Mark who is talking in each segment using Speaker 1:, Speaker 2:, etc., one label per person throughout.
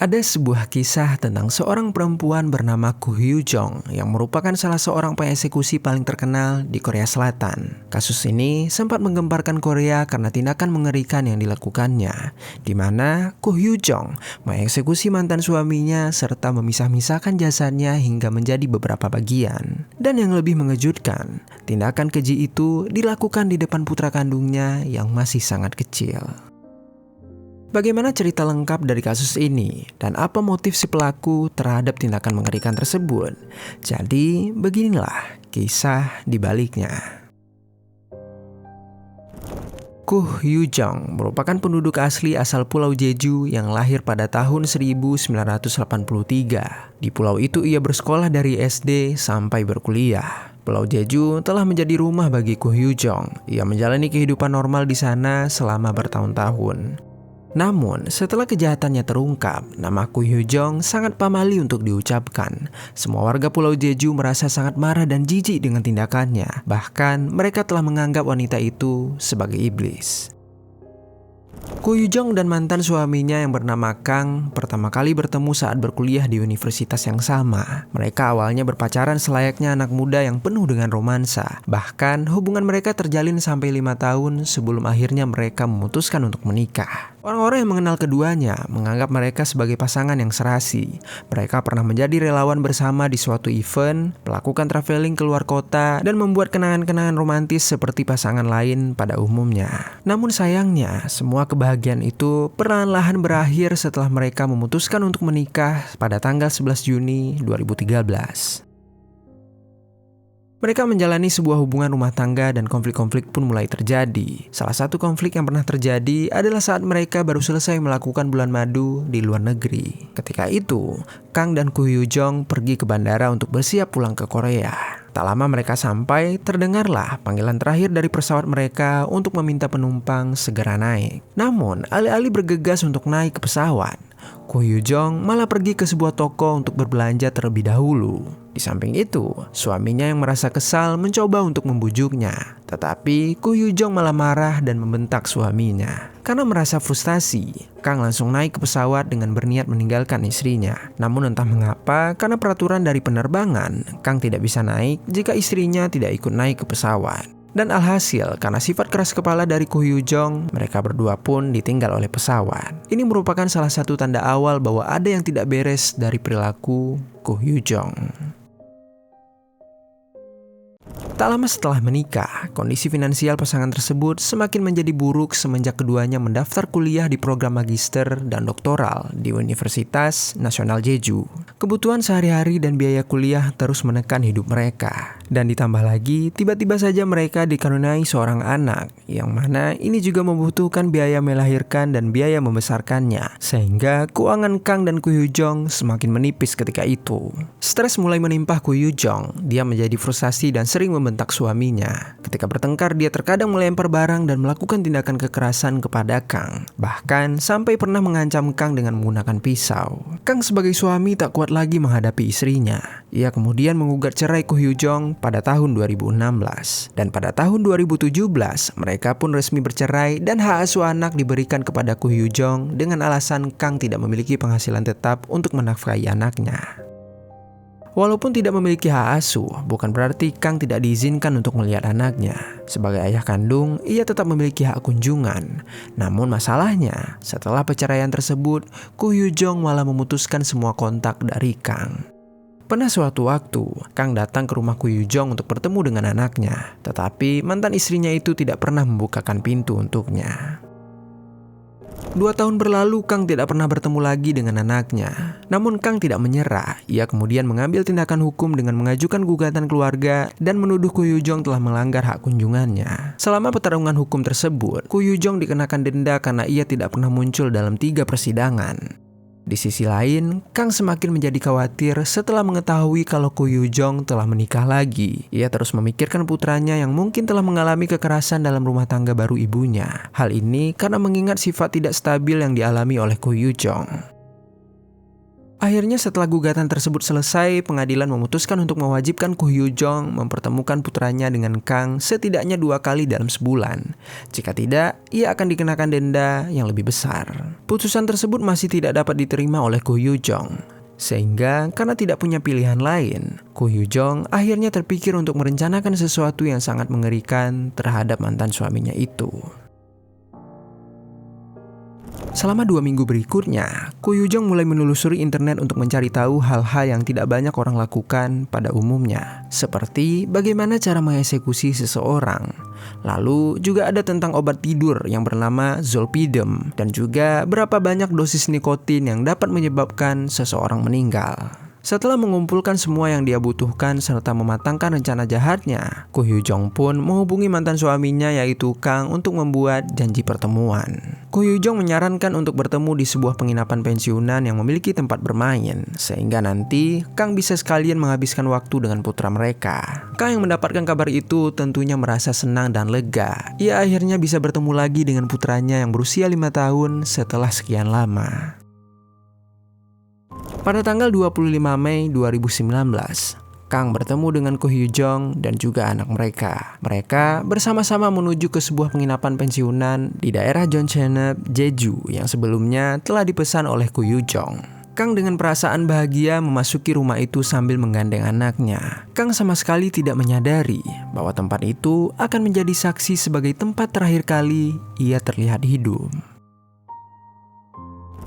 Speaker 1: Ada sebuah kisah tentang seorang perempuan bernama Koo Hyun-jong yang merupakan salah seorang pengeksekusi paling terkenal di Korea Selatan. Kasus ini sempat menggemparkan Korea karena tindakan mengerikan yang dilakukannya, di mana Koo Hyun-jong mengeksekusi mantan suaminya serta memisah-misahkan jasadnya hingga menjadi beberapa bagian. Dan yang lebih mengejutkan, tindakan keji itu dilakukan di depan putra kandungnya yang masih sangat kecil. Bagaimana cerita lengkap dari kasus ini dan apa motif si pelaku terhadap tindakan mengerikan tersebut? Jadi, beginilah kisah di baliknya. Koo Hyun-jong merupakan penduduk asli asal Pulau Jeju yang lahir pada tahun 1983. Di pulau itu ia bersekolah dari SD sampai berkuliah. Pulau Jeju telah menjadi rumah bagi Koo Hyun-jong. Ia menjalani kehidupan normal di sana selama bertahun-tahun. Namun, setelah kejahatannya terungkap, nama Koo Hyun-jong sangat pamali untuk diucapkan. Semua warga Pulau Jeju merasa sangat marah dan jijik dengan tindakannya. Bahkan, mereka telah menganggap wanita itu sebagai iblis. Koo Hyun-jong dan mantan suaminya yang bernama Kang pertama kali bertemu saat berkuliah di universitas yang sama. Mereka awalnya berpacaran selayaknya anak muda yang penuh dengan romansa. Bahkan, hubungan mereka terjalin sampai 5 tahun sebelum akhirnya mereka memutuskan untuk menikah. Orang-orang yang mengenal keduanya menganggap mereka sebagai pasangan yang serasi. Mereka pernah menjadi relawan bersama di suatu event, melakukan traveling ke luar kota, dan membuat kenangan-kenangan romantis seperti pasangan lain pada umumnya. Namun sayangnya, semua kebahagiaan itu perlahan-lahan berakhir setelah mereka memutuskan untuk menikah pada tanggal 11 Juni 2013. Mereka menjalani sebuah hubungan rumah tangga dan konflik-konflik pun mulai terjadi. Salah satu konflik yang pernah terjadi adalah saat mereka baru selesai melakukan bulan madu di luar negeri. Ketika itu, Kang dan Koo Hyun-jong pergi ke bandara untuk bersiap pulang ke Korea. Tak lama mereka sampai, terdengarlah panggilan terakhir dari pesawat mereka untuk meminta penumpang segera naik. Namun, alih-alih bergegas untuk naik ke pesawat, Koo Hyun-jong malah pergi ke sebuah toko untuk berbelanja terlebih dahulu. Di samping itu, suaminya yang merasa kesal mencoba untuk membujuknya. Tetapi Koo Hyun-jong malah marah dan membentak suaminya. Karena merasa frustasi, Kang langsung naik ke pesawat dengan berniat meninggalkan istrinya. Namun entah mengapa, karena peraturan dari penerbangan, Kang tidak bisa naik jika istrinya tidak ikut naik ke pesawat. Dan alhasil, karena sifat keras kepala dari Koo Hyun-jong, mereka berdua pun ditinggal oleh pesawat. Ini merupakan salah satu tanda awal bahwa ada yang tidak beres dari perilaku Koo Hyun-jong. Tak lama setelah menikah, kondisi finansial pasangan tersebut semakin menjadi buruk semenjak keduanya mendaftar kuliah di program magister dan doktoral di Universitas Nasional Jeju. Kebutuhan sehari-hari dan biaya kuliah terus menekan hidup mereka. Dan ditambah lagi, tiba-tiba saja mereka dikaruniai seorang anak, yang mana ini juga membutuhkan biaya melahirkan dan biaya membesarkannya. Sehingga keuangan Kang dan Koo Hyun-jong semakin menipis ketika itu. Stres mulai menimpa Koo Hyun-jong. Dia menjadi frustasi dan sering membentak suaminya. Ketika bertengkar, dia terkadang melempar barang dan melakukan tindakan kekerasan kepada Kang. Bahkan sampai pernah mengancam Kang dengan menggunakan pisau. Kang sebagai suami tak kuat lagi menghadapi istrinya. Ia kemudian menggugat cerai Koo Hyun-jong pada tahun 2016. Dan pada tahun 2017, mereka pun resmi bercerai dan hak asuh anak diberikan kepada Koo Hyun-jong dengan alasan Kang tidak memiliki penghasilan tetap untuk menafkahi anaknya. Walaupun tidak memiliki hak asuh, bukan berarti Kang tidak diizinkan untuk melihat anaknya. Sebagai ayah kandung, ia tetap memiliki hak kunjungan. Namun masalahnya, setelah perceraian tersebut, Koo Hyun-jong malah memutuskan semua kontak dari Kang. Pernah suatu waktu, Kang datang ke rumah Koo Hyun-jong untuk bertemu dengan anaknya. Tetapi mantan istrinya itu tidak pernah membukakan pintu untuknya. 2 tahun berlalu, Kang tidak pernah bertemu lagi dengan anaknya. Namun Kang tidak menyerah. Ia kemudian mengambil tindakan hukum dengan mengajukan gugatan keluarga dan menuduh Koo Hyun-jong telah melanggar hak kunjungannya. Selama pertarungan hukum tersebut, Koo Hyun-jong dikenakan denda karena ia tidak pernah muncul dalam 3 persidangan. Di sisi lain, Kang semakin menjadi khawatir setelah mengetahui kalau Koo Hyun-jong telah menikah lagi. Ia terus memikirkan putranya yang mungkin telah mengalami kekerasan dalam rumah tangga baru ibunya. Hal ini karena mengingat sifat tidak stabil yang dialami oleh Koo Hyun-jong. Akhirnya setelah gugatan tersebut selesai, pengadilan memutuskan untuk mewajibkan Ko Hyun-jong mempertemukan putranya dengan Kang setidaknya 2 kali dalam sebulan. Jika tidak, ia akan dikenakan denda yang lebih besar. Putusan tersebut masih tidak dapat diterima oleh Ko Hyun-jong. Sehingga karena tidak punya pilihan lain, Ko Hyun-jong akhirnya terpikir untuk merencanakan sesuatu yang sangat mengerikan terhadap mantan suaminya itu. Selama 2 minggu berikutnya, Ko Hyun-jong mulai menelusuri internet untuk mencari tahu hal-hal yang tidak banyak orang lakukan pada umumnya, seperti bagaimana cara mengeksekusi seseorang. Lalu juga ada tentang obat tidur yang bernama zolpidem, dan juga berapa banyak dosis nikotin yang dapat menyebabkan seseorang meninggal. Setelah mengumpulkan semua yang dia butuhkan serta mematangkan rencana jahatnya, Ko Hyun-jong pun menghubungi mantan suaminya yaitu Kang untuk membuat janji pertemuan. Ko Hyun-jong menyarankan untuk bertemu di sebuah penginapan pensiunan yang memiliki tempat bermain, sehingga nanti Kang bisa sekalian menghabiskan waktu dengan putra mereka. Kang yang mendapatkan kabar itu tentunya merasa senang dan lega. Ia akhirnya bisa bertemu lagi dengan putranya yang berusia 5 tahun setelah sekian lama. Pada tanggal 25 Mei 2019, Kang bertemu dengan Ko Hyun-jong dan juga anak mereka. Mereka bersama-sama menuju ke sebuah penginapan pensiunan di daerah Jeonnam, Jeju yang sebelumnya telah dipesan oleh Ko Hyun-jong. Kang dengan perasaan bahagia memasuki rumah itu sambil menggandeng anaknya. Kang sama sekali tidak menyadari bahwa tempat itu akan menjadi saksi sebagai tempat terakhir kali ia terlihat hidup.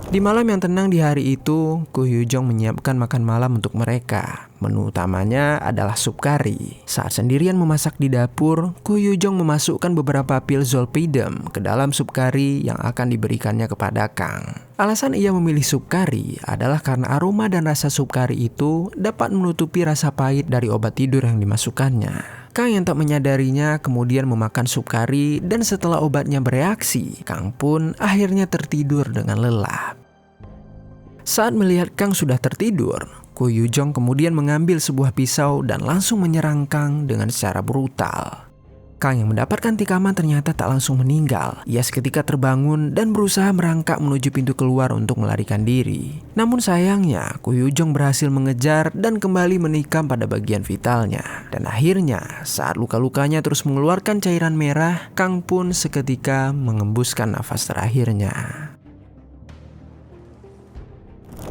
Speaker 1: Di malam yang tenang di hari itu, Ko Hyun-jong menyiapkan makan malam untuk mereka. Menu utamanya adalah sup kari. Saat sendirian memasak di dapur, Ko Hyun-jong memasukkan beberapa pil zolpidem ke dalam sup kari yang akan diberikannya kepada Kang. Alasan ia memilih sup kari adalah karena aroma dan rasa sup kari itu dapat menutupi rasa pahit dari obat tidur yang dimasukkannya. Kang yang tak menyadarinya kemudian memakan sup kari dan setelah obatnya bereaksi, Kang pun akhirnya tertidur dengan lelap. Saat melihat Kang sudah tertidur, Ko Hyun-jong kemudian mengambil sebuah pisau dan langsung menyerang Kang dengan secara brutal. Kang yang mendapatkan tikaman ternyata tak langsung meninggal. Ia seketika terbangun dan berusaha merangkak menuju pintu keluar untuk melarikan diri. Namun sayangnya, Ko Hyun-jong berhasil mengejar dan kembali menikam pada bagian vitalnya. Dan akhirnya, saat luka-lukanya terus mengeluarkan cairan merah, Kang pun seketika mengembuskan nafas terakhirnya.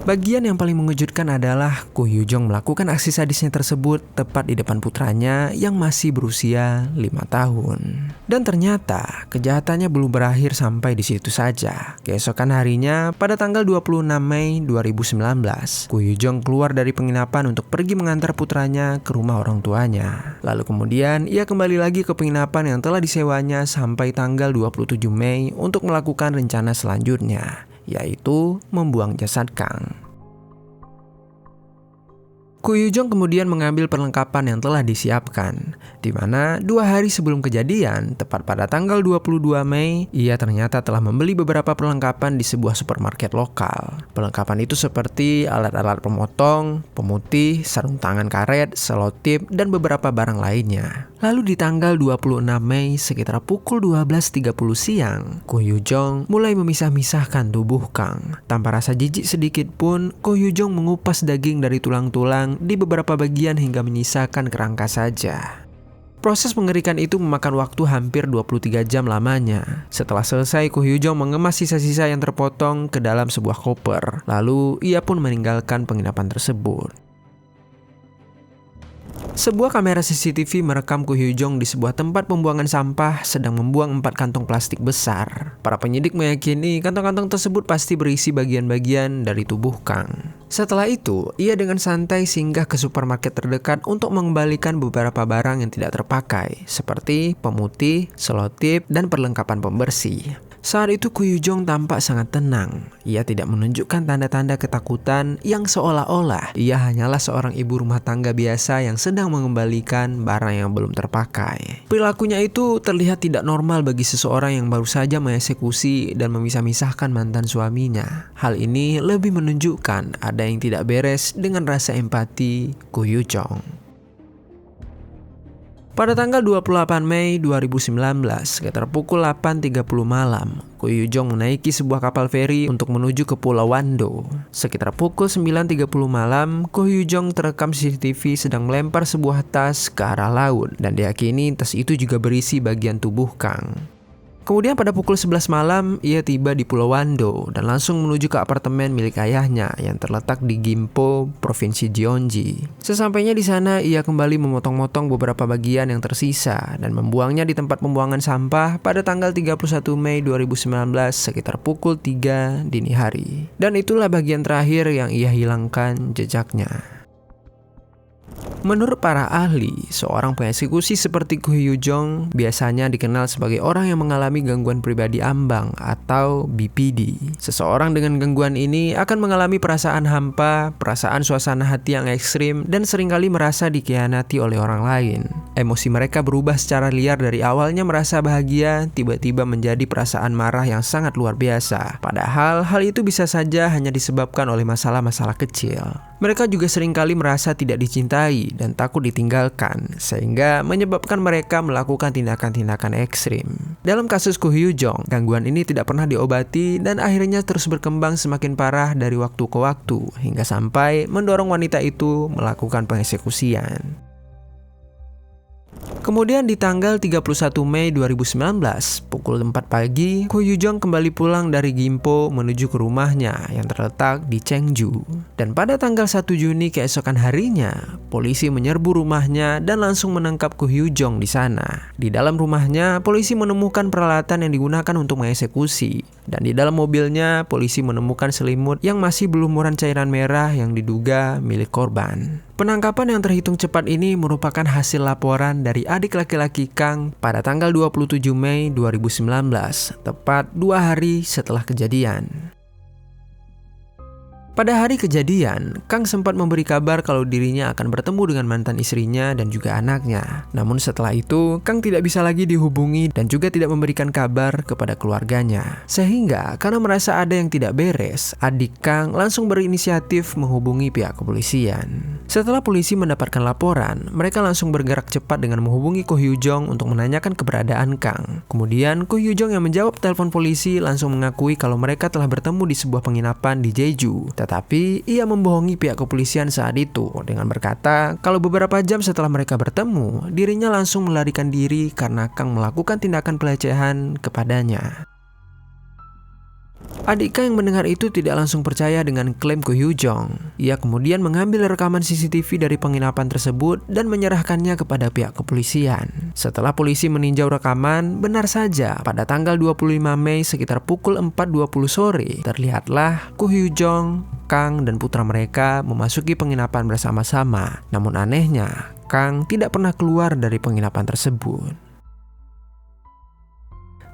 Speaker 1: Bagian yang paling mengejutkan adalah Ko Hyun-jong melakukan aksi sadisnya tersebut tepat di depan putranya yang masih berusia 5 tahun. Dan ternyata kejahatannya belum berakhir sampai di situ saja. Keesokan harinya, pada tanggal 26 Mei 2019, Ko Hyun-jong keluar dari penginapan untuk pergi mengantar putranya ke rumah orang tuanya. Lalu kemudian ia kembali lagi ke penginapan yang telah disewanya sampai tanggal 27 Mei untuk melakukan rencana selanjutnya, yaitu membuang jasad Kang. Ko Hyun-jong kemudian mengambil perlengkapan yang telah disiapkan, di mana 2 hari sebelum kejadian, tepat pada tanggal 22 Mei, ia ternyata telah membeli beberapa perlengkapan di sebuah supermarket lokal. Perlengkapan itu seperti alat-alat pemotong, pemutih, sarung tangan karet, selotip, dan beberapa barang lainnya. Lalu di tanggal 26 Mei sekitar pukul 12.30 siang, Ko Hyun-jong mulai memisah-misahkan tubuh Kang. Tanpa rasa jijik sedikit pun, Ko Hyun-jong mengupas daging dari tulang-tulang di beberapa bagian hingga menyisakan kerangka saja. Proses mengerikan itu memakan waktu hampir 23 jam lamanya. Setelah selesai, Ko Hyun-jong mengemas sisa-sisa yang terpotong ke dalam sebuah koper. Lalu ia pun meninggalkan penginapan tersebut. Sebuah kamera CCTV merekam Ko Hyun-jong di sebuah tempat pembuangan sampah sedang membuang 4 kantong plastik besar. Para penyidik meyakini kantong-kantong tersebut pasti berisi bagian-bagian dari tubuh Kang. Setelah itu, ia dengan santai singgah ke supermarket terdekat untuk mengembalikan beberapa barang yang tidak terpakai, seperti pemutih, selotip, dan perlengkapan pembersih. Saat itu Ko Hyun-jong tampak sangat tenang. Ia tidak menunjukkan tanda-tanda ketakutan yang seolah-olah ia hanyalah seorang ibu rumah tangga biasa yang sedang mengembalikan barang yang belum terpakai. Perilakunya itu terlihat tidak normal bagi seseorang yang baru saja mengeksekusi dan memisah-misahkan mantan suaminya. Hal ini lebih menunjukkan ada yang tidak beres dengan rasa empati Ko Hyun-jong. Pada tanggal 28 Mei 2019, sekitar pukul 8.30 malam, Ko Yu-jong menaiki sebuah kapal feri untuk menuju ke Pulau Wando. Sekitar pukul 9.30 malam, Ko Yu-jong terekam CCTV sedang melempar sebuah tas ke arah laut dan diyakini tas itu juga berisi bagian tubuh Kang. Kemudian pada pukul 11 malam, ia tiba di Pulau Wando dan langsung menuju ke apartemen milik ayahnya yang terletak di Gimpo, Provinsi Gyeonggi. Sesampainya di sana, ia kembali memotong-motong beberapa bagian yang tersisa dan membuangnya di tempat pembuangan sampah pada tanggal 31 Mei 2019 sekitar pukul 3 dini hari. Dan itulah bagian terakhir yang ia hilangkan jejaknya. Menurut para ahli, seorang pengeksekusi seperti Ko Yu-jong biasanya dikenal sebagai orang yang mengalami gangguan pribadi ambang atau BPD. Seseorang dengan gangguan ini akan mengalami perasaan hampa, perasaan suasana hati yang ekstrim, dan seringkali merasa dikhianati oleh orang lain. Emosi mereka berubah secara liar dari awalnya merasa bahagia, tiba-tiba menjadi perasaan marah yang sangat luar biasa. Padahal hal itu bisa saja hanya disebabkan oleh masalah-masalah kecil. Mereka juga seringkali merasa tidak dicintai dan takut ditinggalkan, sehingga menyebabkan mereka melakukan tindakan-tindakan ekstrim. Dalam kasus Ko Yu-jong, gangguan ini tidak pernah diobati dan akhirnya terus berkembang semakin parah dari waktu ke waktu, hingga sampai mendorong wanita itu melakukan pengeksekusian. Kemudian di tanggal 31 Mei 2019, pukul 4 pagi, Ko Yu-jong kembali pulang dari Gimpo menuju ke rumahnya yang terletak di Cheongju. Dan pada tanggal 1 Juni keesokan harinya, polisi menyerbu rumahnya dan langsung menangkap Ko Yu-jong di sana. Di dalam rumahnya, polisi menemukan peralatan yang digunakan untuk mengeksekusi. Dan di dalam mobilnya, polisi menemukan selimut yang masih berlumuran cairan merah yang diduga milik korban. Penangkapan yang terhitung cepat ini merupakan hasil laporan dari adik laki-laki Kang pada tanggal 27 Mei 2019, tepat 2 hari setelah kejadian. Pada hari kejadian, Kang sempat memberi kabar kalau dirinya akan bertemu dengan mantan istrinya dan juga anaknya. Namun setelah itu, Kang tidak bisa lagi dihubungi dan juga tidak memberikan kabar kepada keluarganya. Sehingga karena merasa ada yang tidak beres, adik Kang langsung berinisiatif menghubungi pihak kepolisian. Setelah polisi mendapatkan laporan, mereka langsung bergerak cepat dengan menghubungi Ko Yu-jong untuk menanyakan keberadaan Kang. Kemudian Ko Yu-jong yang menjawab telepon polisi langsung mengakui kalau mereka telah bertemu di sebuah penginapan di Jeju. Tetapi ia membohongi pihak kepolisian saat itu dengan berkata kalau beberapa jam setelah mereka bertemu, dirinya langsung melarikan diri karena Kang melakukan tindakan pelecehan kepadanya. Adik Kang yang mendengar itu tidak langsung percaya dengan klaim Ko Yu-jong. Ia kemudian mengambil rekaman CCTV dari penginapan tersebut dan menyerahkannya kepada pihak kepolisian. Setelah polisi meninjau rekaman, benar saja pada tanggal 25 Mei sekitar pukul 4.20 sore, terlihatlah Ko Yu-jong, Kang, dan putra mereka memasuki penginapan bersama-sama. Namun anehnya, Kang tidak pernah keluar dari penginapan tersebut.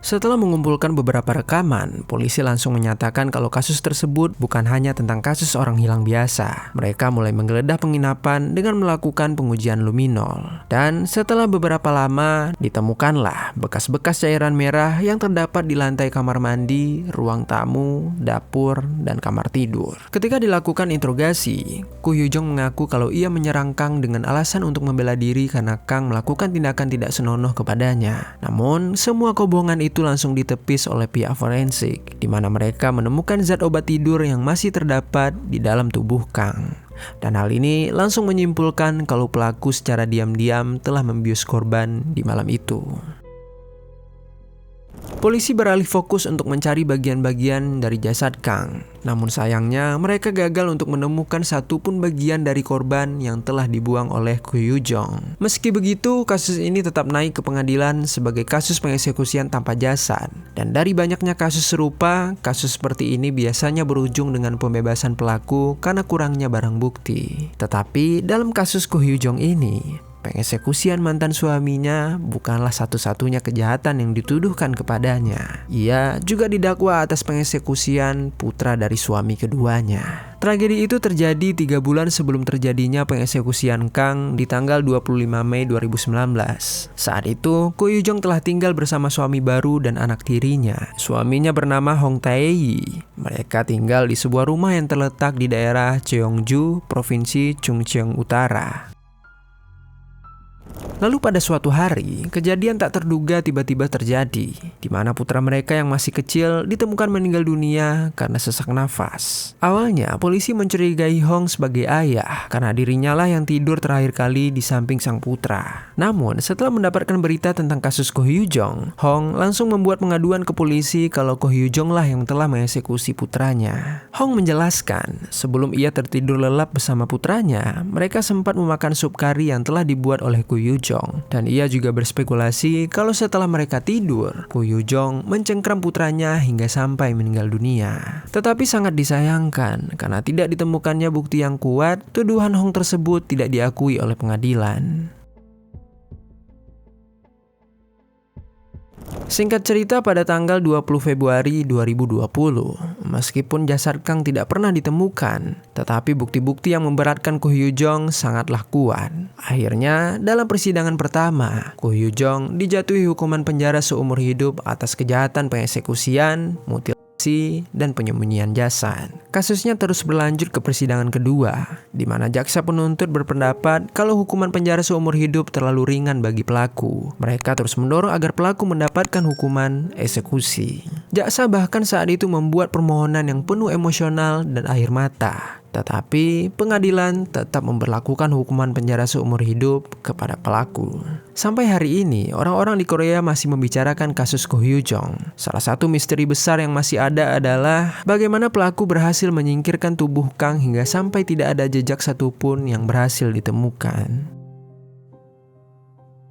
Speaker 1: Setelah mengumpulkan beberapa rekaman, polisi langsung menyatakan kalau kasus tersebut bukan hanya tentang kasus orang hilang biasa. Mereka mulai menggeledah penginapan dengan melakukan pengujian luminol. Dan setelah beberapa lama, ditemukanlah bekas-bekas cairan merah yang terdapat di lantai kamar mandi, ruang tamu, dapur, dan kamar tidur. Ketika dilakukan interogasi, Ko Yu-jong mengaku kalau ia menyerang Kang dengan alasan untuk membela diri karena Kang melakukan tindakan tidak senonoh kepadanya. Namun, semua kebohongan itu langsung ditepis oleh pihak forensik, di mana mereka menemukan zat obat tidur yang masih terdapat di dalam tubuh Kang. Dan hal ini langsung menyimpulkan kalau pelaku secara diam-diam telah membius korban di malam itu. Polisi beralih fokus untuk mencari bagian-bagian dari jasad Kang. Namun sayangnya mereka gagal untuk menemukan satupun bagian dari korban yang telah dibuang oleh Ko Yu-jong. Meski begitu, kasus ini tetap naik ke pengadilan sebagai kasus pengeksekusian tanpa jasad. Dan dari banyaknya kasus serupa, kasus seperti ini biasanya berujung dengan pembebasan pelaku karena kurangnya barang bukti. Tetapi dalam kasus Ko Yu-jong ini, pengeksekusian mantan suaminya bukanlah satu-satunya kejahatan yang dituduhkan kepadanya. Ia juga didakwa atas pengeksekusian putra dari suami keduanya. Tragedi itu terjadi 3 bulan sebelum terjadinya pengeksekusian Kang di tanggal 25 Mei 2019. Saat itu, Ko Yu-jong telah tinggal bersama suami baru dan anak tirinya. Suaminya bernama Hong Tae-yi. Mereka tinggal di sebuah rumah yang terletak di daerah Cheongju, Provinsi Chungcheong Utara. Lalu pada suatu hari, kejadian tak terduga tiba-tiba terjadi, di mana putra mereka yang masih kecil ditemukan meninggal dunia karena sesak nafas. Awalnya, polisi mencurigai Hong sebagai ayah karena dirinya lah yang tidur terakhir kali di samping sang putra. Namun, setelah mendapatkan berita tentang kasus Ko Hyu Jong, Hong langsung membuat pengaduan ke polisi kalau Ko Hyu Jong lah yang telah mengeksekusi putranya. Hong menjelaskan, sebelum ia tertidur lelap bersama putranya, mereka sempat memakan sup kari yang telah dibuat oleh Ko Hyu Jong. Dan ia juga berspekulasi kalau setelah mereka tidur, Ko Hyu Jong mencengkram putranya hingga sampai meninggal dunia. Tetapi sangat disayangkan karena tidak ditemukannya bukti yang kuat, tuduhan Hong tersebut tidak diakui oleh pengadilan. Singkat cerita, pada tanggal 20 Februari 2020, meskipun jasad Kang tidak pernah ditemukan, tetapi bukti-bukti yang memberatkan Ko Hyu Jong sangatlah kuat. Akhirnya, dalam persidangan pertama, Ko Hyu Jong dijatuhi hukuman penjara seumur hidup atas kejahatan pengeksekusian, mutilasi, dan penyembunyian jasad. Kasusnya terus berlanjut ke persidangan kedua, di mana jaksa penuntut berpendapat kalau hukuman penjara seumur hidup terlalu ringan bagi pelaku. Mereka terus mendorong agar pelaku mendapatkan hukuman eksekusi. Jaksa bahkan saat itu membuat permohonan yang penuh emosional dan air mata. Tetapi pengadilan tetap memberlakukan hukuman penjara seumur hidup kepada pelaku. Sampai hari ini, orang-orang di Korea masih membicarakan kasus Ko Hyu Jong. Salah satu misteri besar yang masih ada adalah bagaimana pelaku berhasil menyingkirkan tubuh Kang hingga sampai tidak ada jejak satupun yang berhasil ditemukan.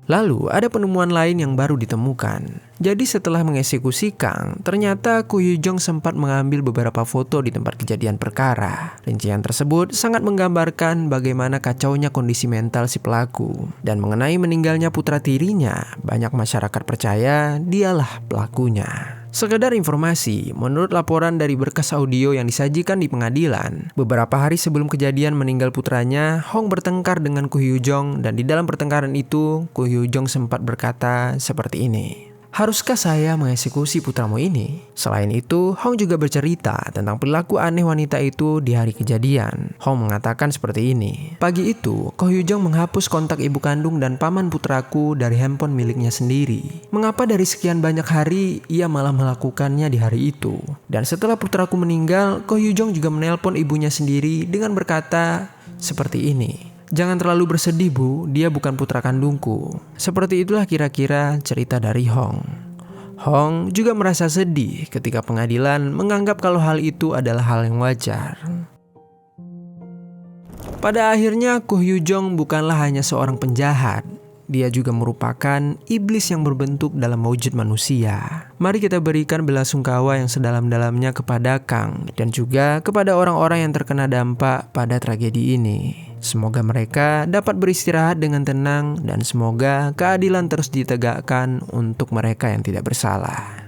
Speaker 1: Lalu ada penemuan lain yang baru ditemukan. Jadi setelah mengeksekusi Kang, ternyata Ko Hyu Jong sempat mengambil beberapa foto di tempat kejadian perkara. Rincian tersebut sangat menggambarkan bagaimana kacaunya kondisi mental si pelaku. Dan mengenai meninggalnya putra tirinya, banyak masyarakat percaya dialah pelakunya. Sekedar informasi, menurut laporan dari berkas audio yang disajikan di pengadilan, beberapa hari sebelum kejadian meninggal putranya, Hong bertengkar dengan Ko Hyu Jong dan di dalam pertengkaran itu, Ko Hyu Jong sempat berkata seperti ini. Haruskah saya mengeksekusi putramu ini? Selain itu, Hong juga bercerita tentang perilaku aneh wanita itu di hari kejadian. Hong mengatakan seperti ini. Pagi itu, Ko Hyu Jong menghapus kontak ibu kandung dan paman putraku dari handphone miliknya sendiri. Mengapa dari sekian banyak hari, ia malah melakukannya di hari itu? Dan setelah putraku meninggal, Ko Hyu Jong juga menelpon ibunya sendiri dengan berkata seperti ini. Jangan terlalu bersedih Bu, dia bukan putra kandungku. Seperti itulah kira-kira cerita dari Hong. Hong juga merasa sedih ketika pengadilan menganggap kalau hal itu adalah hal yang wajar. Pada akhirnya Ko Hyu Jong bukanlah hanya seorang penjahat. Dia juga merupakan iblis yang berbentuk dalam wujud manusia. Mari kita berikan belasungkawa yang sedalam-dalamnya kepada Kang dan juga kepada orang-orang yang terkena dampak pada tragedi ini. Semoga mereka dapat beristirahat dengan tenang dan semoga keadilan terus ditegakkan untuk mereka yang tidak bersalah.